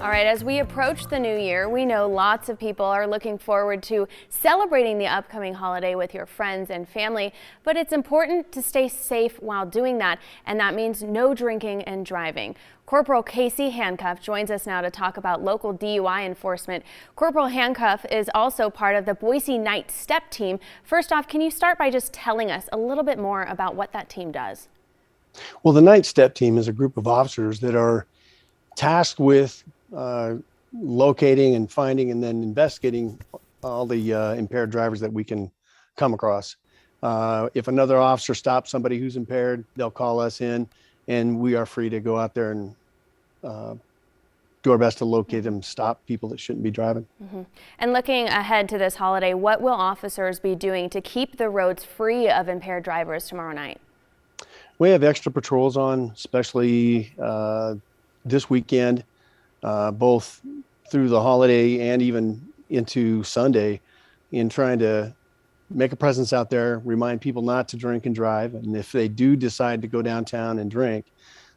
All right, as we approach the new year, we know lots of people are looking forward to celebrating the upcoming holiday with your friends and family, but it's important to stay safe while doing that, and that means no drinking and driving. Corporal Casey Handcuff joins us now to talk about local DUI enforcement. Corporal Handcuff is also part of the Boise Night Step team. First off, can you start by just telling us a little bit more about what that team does? Well, the Night Step team is a group of officers that are tasked with locating and finding and then investigating all the impaired drivers that we can come across. If another officer stops somebody who's impaired, they'll call us in, and we are free to go out there and do our best to locate them, stop people that shouldn't be driving. And looking ahead to this holiday, what will officers be doing to keep the roads free of impaired drivers tomorrow night? We have extra patrols on, especially this weekend, both through the holiday and even into Sunday, in trying to make a presence out there, remind people not to drink and drive. And if they do decide to go downtown and drink,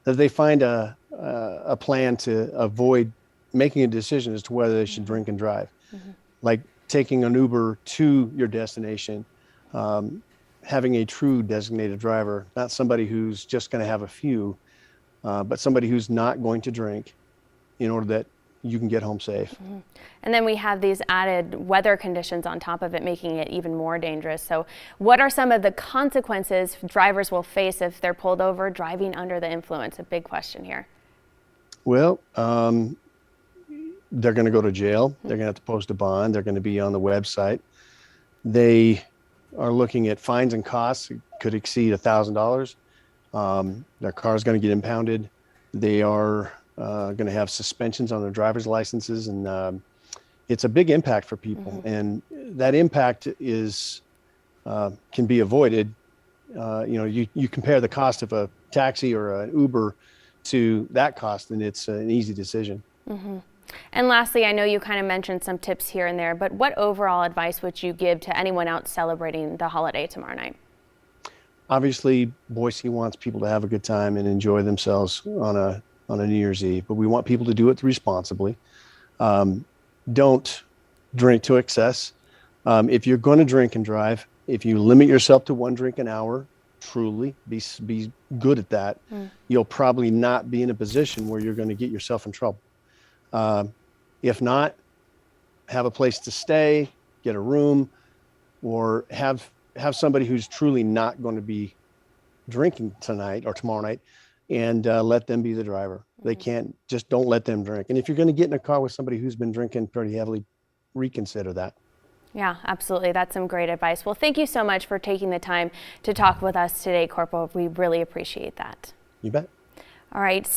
that they find a plan to avoid making a decision as to whether they should drink and drive. Like taking an Uber to your destination, having a true designated driver, not somebody who's just going to have a few, but somebody who's not going to drink, in order that you can get home safe. And then we have these added weather conditions on top of it, making it even more dangerous. So what are some of the consequences drivers will face if they're pulled over driving under the influence? A big question here. Well, they're going to go to jail. They're going to have to post a bond. They're going to be on the website. They are looking at fines and costs. It could exceed $1,000. Their car is going to get impounded. They are going to have suspensions on their driver's licenses, and it's a big impact for people. And that impact is can be avoided. You compare the cost of a taxi or an Uber to that cost, and it's an easy decision. And lastly, I know you kind of mentioned some tips here and there, but what overall advice would you give to anyone out celebrating the holiday tomorrow night? Obviously, Boise wants people to have a good time and enjoy themselves on a New Year's Eve, but we want people to do it responsibly. Don't drink to excess. If you're going to drink and drive, if you limit yourself to one drink an hour, truly be good at that, you'll probably not be in a position where you're going to get yourself in trouble. If not, have a place to stay, get a room, or have somebody who's truly not going to be drinking tonight or tomorrow night, and let them be the driver. They can't, just don't let them drink. And if you're going to get in a car with somebody who's been drinking pretty heavily, reconsider that. Yeah, absolutely. That's some great advice. Well, thank you so much for taking the time to talk with us today, Corporal. We really appreciate that. You bet. All right.